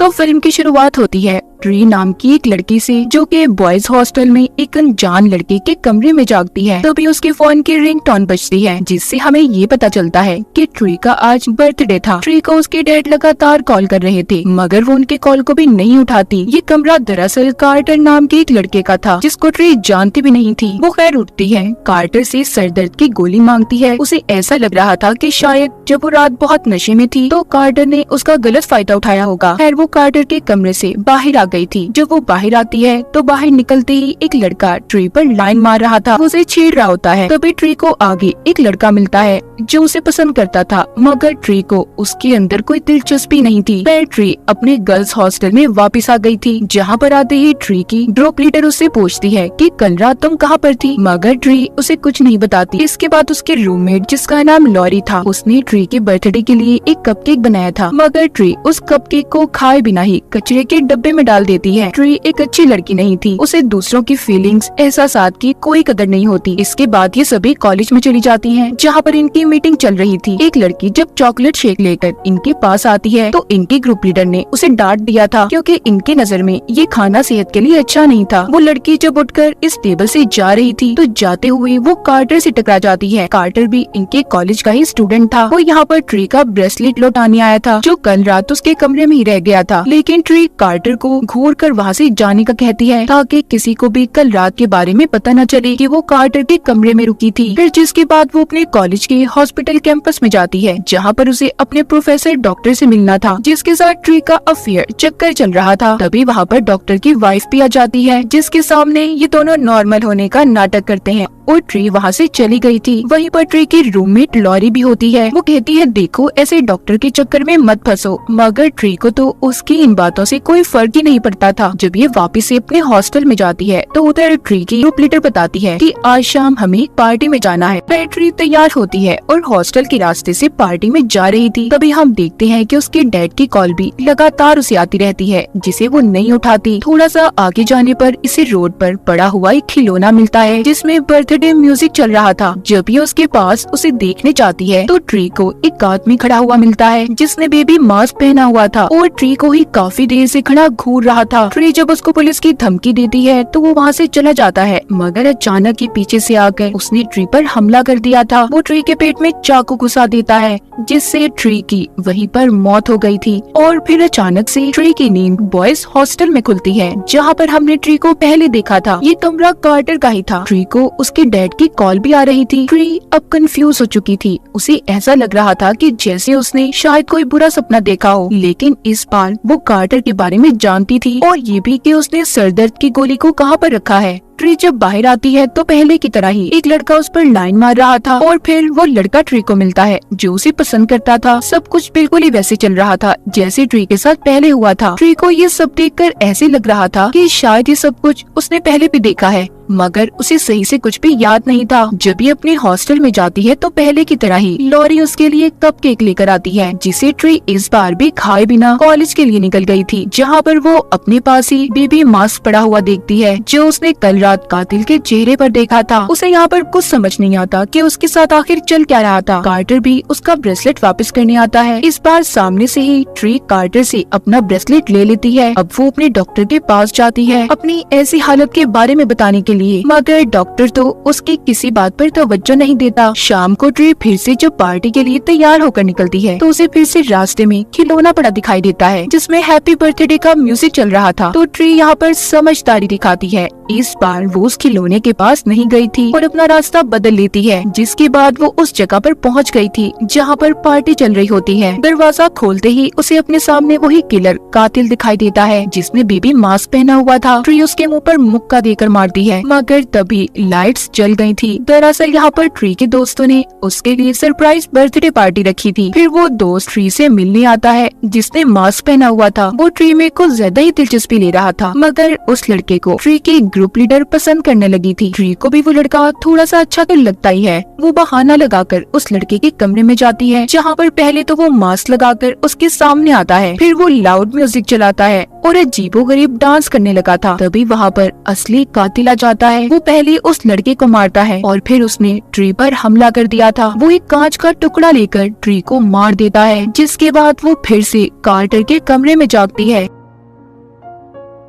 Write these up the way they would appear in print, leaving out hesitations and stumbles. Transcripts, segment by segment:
तो फिल्म की शुरुआत होती है ट्री नाम की एक लड़की से, जो कि बॉयज हॉस्टल में एक अनजान लड़के के कमरे में जागती है। तभी उसके फोन की रिंगटोन बजती है, जिससे हमें ये पता चलता है कि ट्री का आज बर्थडे था। ट्री को उसके डैड लगातार कॉल कर रहे थे, मगर वो उनके कॉल को भी नहीं उठाती। ये कमरा दरअसल कार्टर नाम के एक लड़के का था, जिसको ट्री जानती भी नहीं थी। वो खैर उठती है, कार्टर से सर दर्द की गोली मांगती है। उसे ऐसा लग रहा था कि शायद जब वो रात बहुत नशे में थी तो कार्टर ने उसका गलत फायदा उठाया होगा। खैर वो कार्टर के कमरे से बाहर गई थी। जब वो बाहर आती है तो बाहर निकलते ही एक लड़का ट्री पर लाइन मार रहा था, उसे छेड़ रहा होता है। तभी ट्री को आगे एक लड़का मिलता है जो उसे पसंद करता था, मगर ट्री को उसके अंदर कोई दिलचस्पी नहीं थी। फिर ट्री अपने गर्ल्स हॉस्टल में वापस आ गई थी, जहाँ पर आते ही ट्री की ग्रुप लीडर उससे पूछती है कि कल रात तुम कहाँ पर थी, मगर ट्री उसे कुछ नहीं बताती। इसके बाद उसके रूममेट जिसका नाम लॉरी था, उसने ट्री के बर्थडे के लिए एक कपकेक बनाया था, मगर ट्री उस कपकेक को खाए बिना ही कचरे के डब्बे में डाल देती है। ट्री एक अच्छी लड़की नहीं थी, उसे दूसरों की फीलिंग्स एहसासात की कोई कदर नहीं होती। इसके बाद ये सभी कॉलेज में चली जाती हैं, जहाँ पर इनकी मीटिंग चल रही थी। एक लड़की जब चॉकलेट शेक लेकर इनके पास आती है तो इनके ग्रुप लीडर ने उसे डांट दिया था, क्योंकि इनके नजर में ये खाना सेहत के लिए अच्छा नहीं था। वो लड़की जब उठकर इस टेबल से जा रही थी तो जाते हुए वो कार्टर से टकरा जाती है। कार्टर भी इनके कॉलेज का ही स्टूडेंट था। वो यहाँ पर ट्री का ब्रेसलेट लौटाने आया था, जो कल रात उसके कमरे में ही रह गया था। लेकिन ट्री कार्टर को घूर कर वहाँ से जाने का कहती है, ताकि किसी को भी कल रात के बारे में पता न चले कि वो कार्टर के कमरे में रुकी थी। फिर जिसके बाद वो अपने कॉलेज के हॉस्पिटल कैंपस में जाती है, जहाँ पर उसे अपने प्रोफेसर डॉक्टर से मिलना था, जिसके साथ ट्री का अफेयर चक्कर चल रहा था। तभी वहाँ पर डॉक्टर की वाइफ भी आ जाती है, जिसके सामने ये दोनों नॉर्मल होने का नाटक करते हैं और ट्री वहाँ से चली गई थी। वहीं पर ट्री की रूममेट लॉरी भी होती है। वो कहती है, देखो ऐसे डॉक्टर के चक्कर में मत फंसो, मगर ट्री को तो उसकी इन बातों से कोई फर्क ही नहीं पड़ता था। जब ये वापस से अपने हॉस्टल में जाती है तो उधर ट्री की ग्रुप लीडर बताती है कि आज शाम हमें पार्टी में जाना है। फिर ट्री तैयार होती है और हॉस्टल के रास्ते से पार्टी में जा रही थी। तभी हम देखते हैं कि उसके डैड की कॉल भी लगातार उसे आती रहती है, जिसे वो नहीं उठाती। थोड़ा सा आगे जाने पर इसे रोड पर पड़ा हुआ एक खिलौना मिलता है, जिसमें बर्थडे म्यूजिक चल रहा था। जब ये उसके पास उसे देखने जाती है तो ट्री को एक आदमी खड़ा हुआ मिलता है, जिसने बेबी मास्क पहना हुआ था और ट्री को ही काफी देर से खड़ा घूर रहा था। ट्री जब उसको पुलिस की धमकी देती है तो वो वहाँ से चला जाता है, मगर अचानक ही पीछे से आकर उसने ट्री पर हमला कर दिया था। वो ट्री के पेट में चाकू घुसा देता है, जिससे ट्री की वहीं पर मौत हो गई थी। और फिर अचानक से ट्री की नींद बॉयज हॉस्टल में खुलती है, जहाँ पर हमने ट्री को पहले देखा था। ये कमरा कार्टर का ही था। ट्री को उसके डैड की कॉल भी आ रही थी। ट्री अब कंफ्यूज हो चुकी थी। उसे ऐसा लग रहा था कि जैसे उसने शायद कोई बुरा सपना देखा हो, लेकिन इस बार वो कार्टर के बारे में जानती थी और ये भी कि उसने सरदर्द की गोली को कहाँ पर रखा है। ट्री जब बाहर आती है तो पहले की तरह ही एक लड़का उस पर लाइन मार रहा था और फिर वो लड़का ट्री को मिलता है जो उसे पसंद करता था। सब कुछ बिल्कुल ही वैसे चल रहा था जैसे ट्री के साथ पहले हुआ था। ट्री को ये सब देखकर ऐसे लग रहा था कि शायद ये सब कुछ उसने पहले भी देखा है, मगर उसे सही से कुछ भी याद नहीं था। जब ये अपने हॉस्टल में जाती है तो पहले की तरह ही लॉरी उसके लिए कपकेक लेकर आती है, जिसे ट्री इस बार भी खाए बिना कॉलेज के लिए निकल गई थी, जहाँ पर वो अपने पास ही बेबी मास्क पड़ा हुआ देखती है, जो उसने कल रात कातिल के चेहरे पर देखा था। उसे यहाँ पर कुछ समझ नहीं आता कि उसके साथ आखिर चल क्या रहा था। कार्टर भी उसका ब्रेसलेट वापस करने आता है। इस बार सामने से ही ट्री कार्टर से अपना ब्रेसलेट ले लेती है। अब वो अपने डॉक्टर के पास जाती है अपनी ऐसी हालत के बारे में बताने के लिए, मगर डॉक्टर तो उसकी किसी बात पर तवज्जो नहीं देता। शाम को ट्री फिर से जब पार्टी के लिए तैयार होकर निकलती है तो उसे फिर से रास्ते में खिलौना पड़ा दिखाई देता है, जिसमें हैप्पी बर्थडे का म्यूजिक चल रहा था। तो ट्री यहाँ पर समझदारी दिखाती है। इस बार वो उस खिलौने के पास नहीं गई थी और अपना रास्ता बदल लेती है, जिसके बाद वो उस जगह पर पहुंच गई थी जहाँ पर पार्टी चल रही होती है। दरवाजा खोलते ही उसे अपने सामने वही किलर कातिल दिखाई देता है, जिसने बेबी मास्क पहना हुआ था। ट्री उसके मुंह पर मुक्का देकर मारती है, मगर तभी लाइट्स जल गई थी। दरअसल यहाँ पर ट्री के दोस्तों ने उसके लिए सरप्राइज बर्थडे पार्टी रखी थी। फिर वो दोस्त ट्री से मिलने आता है जिसने मास्क पहना हुआ था। वो ट्री में कुछ ज्यादा ही दिलचस्पी ले रहा था, मगर उस लड़के को ट्री की ग्रुप लीडर पसंद करने लगी थी। ट्री को भी वो लड़का थोड़ा सा अच्छा तो लगता ही है। वो बहाना लगाकर उस लड़के के कमरे में जाती है, जहाँ पर पहले तो वो मास्क लगाकर उसके सामने आता है। फिर वो लाउड म्यूजिक चलाता है और अजीबोगरीब डांस करने लगा था। तभी वहाँ पर असली कातिल आ जाता है। वो पहले उस लड़के को मारता है और फिर उसने ट्री पर हमला कर दिया था। वो एक कांच का टुकड़ा लेकर ट्री को मार देता है, जिसके बाद वो फिर से कार्टर के कमरे में जागती है।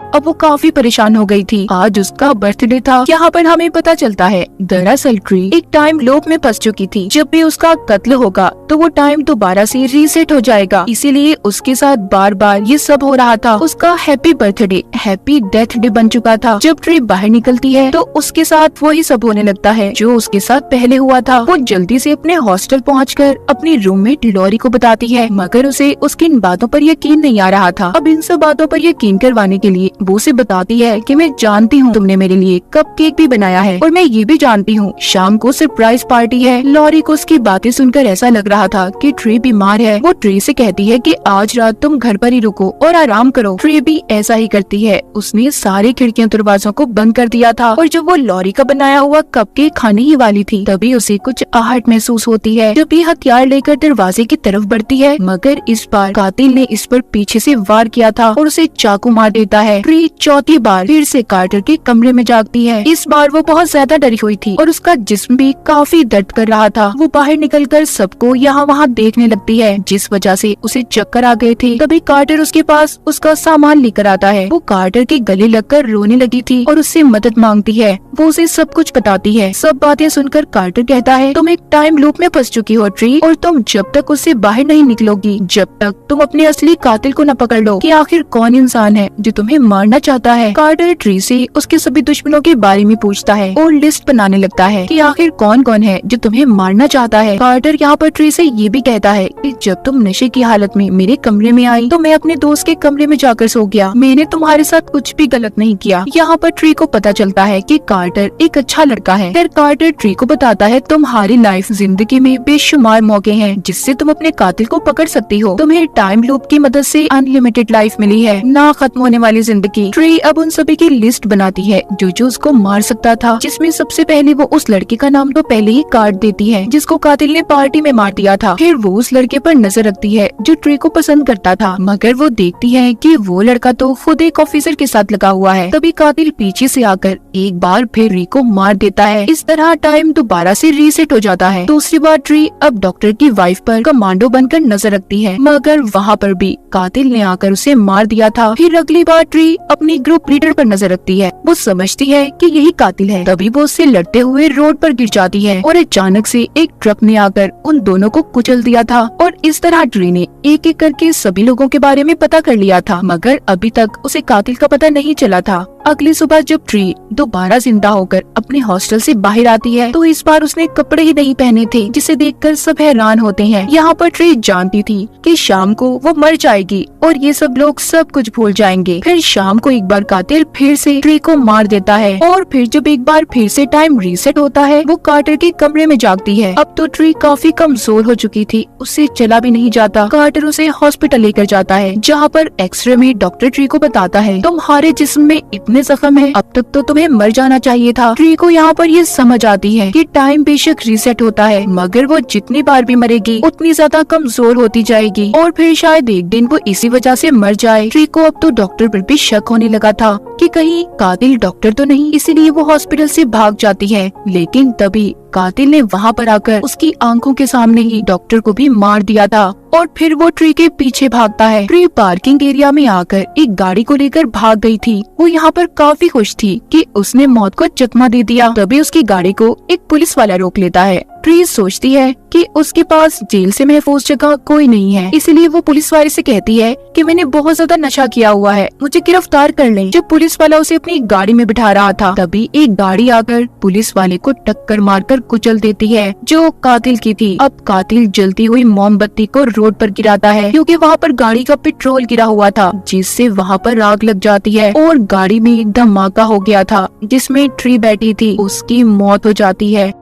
अब वो काफी परेशान हो गई थी। आज उसका बर्थडे था। यहाँ पर हमें पता चलता है दरअसल ट्री एक टाइम लूप में फंस चुकी थी। जब भी उसका कत्ल होगा तो वो टाइम दोबारा से रीसेट हो जाएगा, इसीलिए उसके साथ बार बार ये सब हो रहा था। उसका happy birthday happy death day बन चुका था। जब ट्री बाहर निकलती है तो उसके साथ वही सब होने लगता है जो उसके साथ पहले हुआ था। वो जल्दी से अपने हॉस्टल पहुंचकर अपनी रूममेट लॉरी को बताती है, मगर उसे उसकी इन बातों पर यकीन नहीं आ रहा था। अब इन सब बातों पर यकीन करवाने के लिए वो उसे बताती है कि मैं जानती हूँ तुमने मेरे लिए कपकेक भी बनाया है और मैं ये भी जानती हूँ शाम को सरप्राइज पार्टी है। लॉरी को उसकी बातें सुनकर ऐसा लग रहा था कि ट्री बीमार है। वो ट्री से कहती है कि आज रात तुम घर पर ही रुको और आराम करो। ट्री भी ऐसा ही करती है। उसने सारी खिड़कियां दरवाजों को बंद कर दिया था और जब वो लॉरी का बनाया हुआ कपकेक खाने ही वाली थी तभी उसे कुछ आहट महसूस होती है। जब ये हथियार लेकर दरवाजे की तरफ बढ़ती है, मगर इस बार कातिल ने इस पर पीछे से वार किया था और उसे चाकू मार देता है। ट्री चौथी बार फिर से कार्टर के कमरे में जागती है। इस बार वो बहुत ज्यादा डरी हुई थी और उसका जिस्म भी काफी दर्द कर रहा था। वो बाहर निकलकर सबको यहाँ वहाँ देखने लगती है, जिस वजह से उसे चक्कर आ गए थे। तभी कार्टर उसके पास उसका सामान लेकर आता है। वो कार्टर के गले लगकर रोने लगी थी और उससे मदद मांगती है। वो उसे सब कुछ बताती है। सब बातें सुनकर कार्टर कहता है, तुम एक टाइम लूप में फंस चुकी हो ट्री, और तुम जब तक उससे बाहर नहीं निकलोगी, जब तक तुम अपने असली कातिल को न पकड़ लो कि आखिर कौन इंसान है जो तुम्हें मारना चाहता है। कार्टर ट्री से उसके सभी दुश्मनों के बारे में पूछता है और लिस्ट बनाने लगता है कि आखिर कौन कौन है जो तुम्हें मारना चाहता है। कार्टर यहाँ पर ट्री से ये भी कहता है कि जब तुम नशे की हालत में मेरे कमरे में आई तो मैं अपने दोस्त के कमरे में जाकर सो गया। मैंने तुम्हारे साथ कुछ भी गलत नहीं किया। यहाँ पर ट्री को पता चलता है कि कार्टर एक अच्छा लड़का है। फिर कार्टर ट्री को बताता है, तुम्हारी लाइफ जिंदगी में बेशुमार मौके हैं जिससे तुम अपने कातिल को पकड़ सकती हो। तुम्हें टाइम लूप की मदद से अनलिमिटेड लाइफ मिली है, ना खत्म होने वाली जिंदगी। ट्री अब उन सभी की लिस्ट बनाती है जो उसको मार सकता था, जिसमें सबसे पहले वो उस लड़के का नाम तो पहले ही काट देती है जिसको कातिल ने पार्टी में मार दिया था। फिर वो उस लड़के पर नजर रखती है जो ट्री को पसंद करता था, मगर वो देखती है कि वो लड़का तो खुद एक ऑफिसर के साथ लगा हुआ है। तभी कातिल पीछे से आकर एक बार फिर ट्री को मार देता है। इस तरह टाइम दोबारा से रीसेट हो जाता है। दूसरी बार ट्री अब डॉक्टर की वाइफ पर कमांडो बनकर नजर रखती है, मगर वहाँ पर भी कातिल ने आकर उसे मार दिया था। फिर अगली बार ट्री अपनी ग्रुप लीडर पर नजर रखती है। वो समझती है कि यही कातिल है। तभी वो उससे लड़ते हुए रोड पर गिर जाती है और अचानक से एक ट्रक ने आकर उन दोनों को कुचल दिया था। और इस तरह ट्री ने एक एक करके सभी लोगों के बारे में पता कर लिया था, मगर अभी तक उसे कातिल का पता नहीं चला था। अगली सुबह जब ट्री दोबारा जिंदा होकर अपने हॉस्टल से बाहर आती है तो इस बार उसने कपड़े ही नहीं पहने थे, जिसे देखकर सब हैरान होते हैं। यहाँ पर ट्री जानती थी कि शाम को वो मर जाएगी और ये सब लोग सब कुछ भूल जाएंगे। फिर शाम को एक बार कातिल फिर से ट्री को मार देता है और फिर जब एक बार फिर से टाइम रीसेट होता है वो कार्टर के कमरे में जागती है। अब तो ट्री काफी कमजोर हो चुकी थी, उससे चला भी नहीं जाता। कार्टर उसे हॉस्पिटल लेकर जाता है, जहाँ पर एक्सरे में डॉक्टर ट्री को बताता है, तुम्हारे जिस्म में इतने जख्म है, अब तक तो तुम्हें मर जाना चाहिए था। ट्री को यहाँ पर ये समझ आती है कि टाइम बेशक रीसेट होता है, मगर वो जितनी बार भी मरेगी उतनी ज्यादा कमजोर होती जाएगी और फिर शायद एक दिन वो इसी वजह से मर जाए। ट्री को अब तो डॉक्टर पर भी शक होने लगा था कि कहीं कातिल डॉक्टर तो नहीं, इसीलिए वो हॉस्पिटल से भाग जाती है। लेकिन तभी कातिल ने वहाँ पर आकर उसकी आंखों के सामने ही डॉक्टर को भी मार दिया था और फिर वो ट्री के पीछे भागता है। ट्री पार्किंग एरिया में आकर एक गाड़ी को लेकर भाग गई थी। वो यहाँ पर काफी खुश थी कि उसने मौत को चकमा दे दिया। तभी उसकी गाड़ी को एक पुलिस वाला रोक लेता है। ट्री सोचती है कि उसके पास जेल से महफूज जगह कोई नहीं है, इसलिए वो पुलिस वाले से कहती है कि मैंने बहुत ज्यादा नशा किया हुआ है, मुझे गिरफ्तार कर लें। जब पुलिस वाला उसे अपनी गाड़ी में बिठा रहा था तभी एक गाड़ी आकर पुलिस वाले को टक्कर मारकर कुचल देती है, जो कातिल की थी। अब कातिल जलती हुई मोमबत्ती को रोड पर गिराता है क्योंकि वहाँ पर गाड़ी का पेट्रोल गिरा हुआ था, जिससे वहाँ पर आग लग जाती है और गाड़ी में एक धमाका हो गया था जिसमें ट्री बैठी थी, उसकी मौत हो जाती है।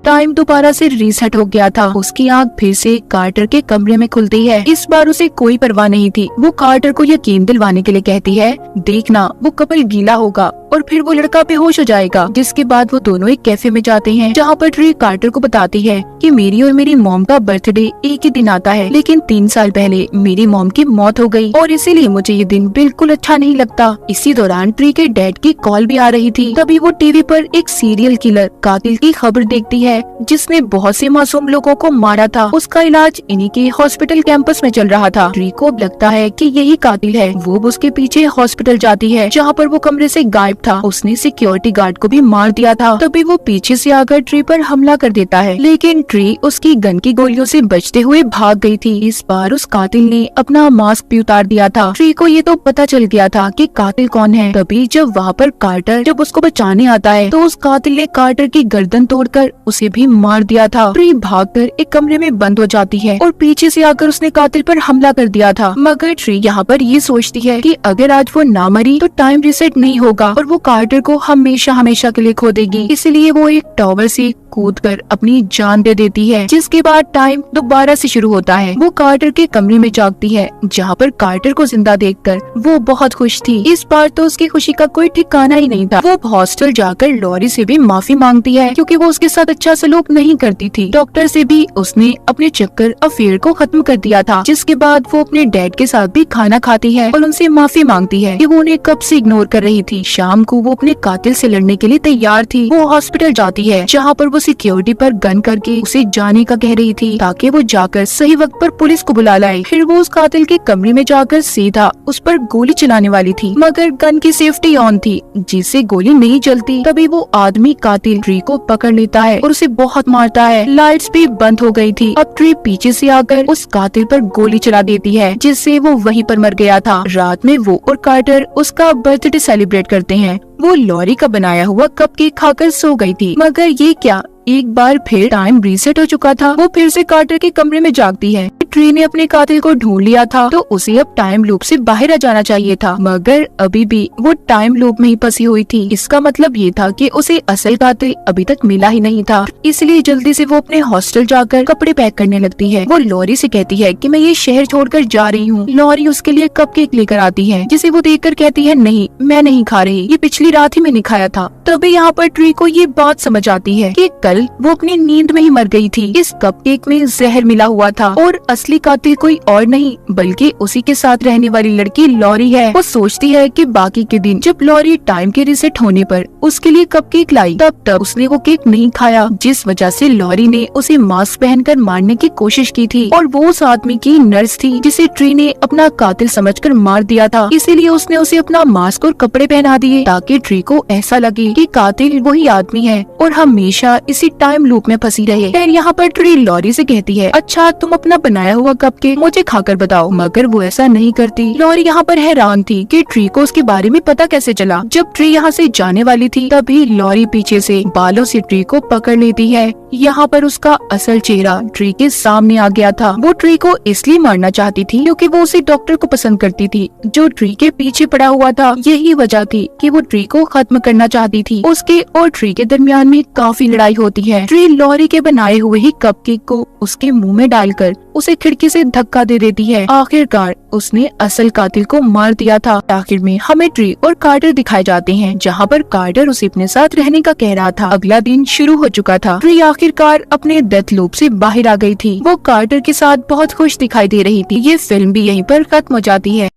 टाइम दोबारा से रीसेट हो गया था। उसकी आंख फिर से कार्टर के कमरे में खुलती है। इस बार उसे कोई परवाह नहीं थी। वो कार्टर को यकीन दिलवाने के लिए कहती है, देखना वो कपल गीला होगा और फिर वो लड़का बेहोश हो जाएगा। जिसके बाद वो दोनों एक कैफे में जाते हैं जहाँ पर ट्री कार्टर को बताती है कि मेरी और मेरी मॉम का बर्थडे एक ही दिन आता है, लेकिन 3 साल पहले मेरी मॉम की मौत हो गई और इसीलिए मुझे ये दिन बिल्कुल अच्छा नहीं लगता। इसी दौरान ट्री के डैड की कॉल भी आ रही थी। तभी वो टीवी पर एक सीरियल किलर कातिल की खबर देखती है जिसने बहुत से मासूम लोगों को मारा था। उसका इलाज इन्हीं के हॉस्पिटल कैंपस में चल रहा था। ट्री को लगता है कि यही कातिल है। वो उसके पीछे हॉस्पिटल जाती है जहाँ पर वो कमरे से गायब था। उसने सिक्योरिटी गार्ड को भी मार दिया था। तभी वो पीछे से आकर ट्री पर हमला कर देता है, लेकिन ट्री उसकी गन की गोलियों से बचते हुए भाग गई थी। इस बार उस कातिल ने अपना मास्क भी उतार दिया था। ट्री को ये तो पता चल गया था कि कातिल कौन है। तभी जब वहाँ पर कार्टर जब उसको बचाने आता है तो उस कातिल ने कार्टर की गर्दन तोड़कर उसे भी मार दिया था। ट्री भागकर एक कमरे में बंद हो जाती है और पीछे से आकर उसने कातिल पर हमला कर दिया था। मगर ट्री यहाँ पर ये सोचती है कि अगर आज वो ना मरी तो टाइम रिसेट नहीं होगा और वो कार्टर को हमेशा हमेशा के लिए खो देगी। इसलिए वो एक टॉवर से कूदकर अपनी जान दे देती है। जिसके बाद टाइम दोबारा से शुरू होता है। वो कार्टर के कमरे में जागती है जहाँ पर कार्टर को जिंदा देखकर वो बहुत खुश थी। इस बार तो उसकी खुशी का कोई ठिकाना ही नहीं था। वो हॉस्टल जाकर लॉरी से भी माफी मांगती है क्योंकि वो उसके साथ अच्छा सलूक नहीं करती थी। डॉक्टर से भी उसने अपने चक्कर अफेयर को खत्म कर दिया था। जिसके बाद वो अपने डैड के साथ भी खाना खाती है और उनसे माफी मांगती है कि वो उन्हें कब से इग्नोर कर रही थी। शाम को वो अपने कातिल से लड़ने के लिए तैयार थी। वो हॉस्पिटल जाती है जहाँ पर वो सिक्योरिटी पर गन करके उसे जाने का कह रही थी ताकि वो जाकर सही वक्त पर पुलिस को बुला लाए। फिर वो उस कातिल के कमरे में जाकर सीधा उस पर गोली चलाने वाली थी, मगर गन की सेफ्टी ऑन थी जिससे गोली नहीं चलती। तभी वो आदमी कातिल ट्री को पकड़ लेता है और उसे बहुत मारता है। लाइट्स भी बंद हो गई थी। अब ट्री पीछे से आकर उस कातिल पर गोली चला देती है जिससे वो वहीं पर मर गया था। रात में वो और कार्टर उसका बर्थडे सेलिब्रेट करते हैं। वो लॉरी का बनाया हुआ कपकेक खाकर सो गई थी, मगर ये क्या, एक बार फिर टाइम रीसेट हो चुका था। वो फिर से कार्टर के कमरे में जागती है। ट्री ने अपने कातिल को ढूंढ लिया था तो उसे अब टाइम लूप से बाहर आ जाना चाहिए था, मगर अभी भी वो टाइम लूप में ही फंसी हुई थी। इसका मतलब ये था कि उसे असल कातिल अभी तक मिला ही नहीं था। इसलिए जल्दी से वो अपने हॉस्टल जाकर कपड़े पैक करने लगती है। वो लॉरी से कहती है कि मैं ये शहर छोड़कर जा रही हूँ। लॉरी उसके लिए कपकेक लेकर आती है जिसे वो देखकर कहती है नहीं, मैं नहीं खा रही, ये पिछली रात ही मैंने खाया था। तभी यहाँ पर ट्री को ये बात समझ आती है कि कल वो अपनी नींद में ही मर गई थी। इस कपकेक में जहर मिला हुआ था और असली कातिल कोई और नहीं बल्कि उसी के साथ रहने वाली लड़की लॉरी है। वो सोचती है कि बाकी के दिन जब लॉरी टाइम के रिसेट होने पर उसके लिए कपकेक लाई तब उसने वो केक नहीं खाया, जिस वजह से लॉरी ने उसे मास्क पहनकर मारने की कोशिश की थी। और वो उस आदमी की नर्स थी जिसे ट्री ने अपना कातिल समझकर मार दिया था। इसीलिए उसने उसे अपना मास्क और कपड़े पहना दिए ताकि ट्री को ऐसा लगे कि कातिल वही आदमी है और हमेशा इसी टाइम लूप में फंसी रहे। फिर यहाँ पर ट्री लॉरी से कहती है अच्छा तुम अपना बनाया हुआ कपकेक मुझे खाकर बताओ, मगर वो ऐसा नहीं करती। लॉरी यहाँ पर हैरान थी कि ट्री को उसके बारे में पता कैसे चला। जब ट्री यहाँ से जाने वाली थी तभी लॉरी पीछे से बालों से ट्री को पकड़ लेती है। यहाँ पर उसका असल चेहरा ट्री के सामने आ गया था। वो ट्री को इसलिए मारना चाहती थी क्योंकि वो उसी डॉक्टर को पसंद करती थी जो ट्री के पीछे पड़ा हुआ था। यही वजह थी कि वो ट्री को खत्म करना चाहती थी। उसके और ट्री के दरमियान में काफी लड़ाई होती है। ट्री लॉरी के बनाए हुए ही कपकेक को उसके मुंह में डालकर उसे खिड़की से धक्का दे देती है। आखिरकार उसने असल कातिल को मार दिया था। आखिर में हमें ट्री और कार्टर दिखाए जाते हैं जहाँ पर कार्टर उसे अपने साथ रहने का कह रहा था। अगला दिन शुरू हो चुका था। ट्री आखिरकार अपने डेथ लूप से बाहर आ गई थी। वो कार्टर के साथ बहुत खुश दिखाई दे रही थी। ये फिल्म भी यहीं पर खत्म हो जाती है।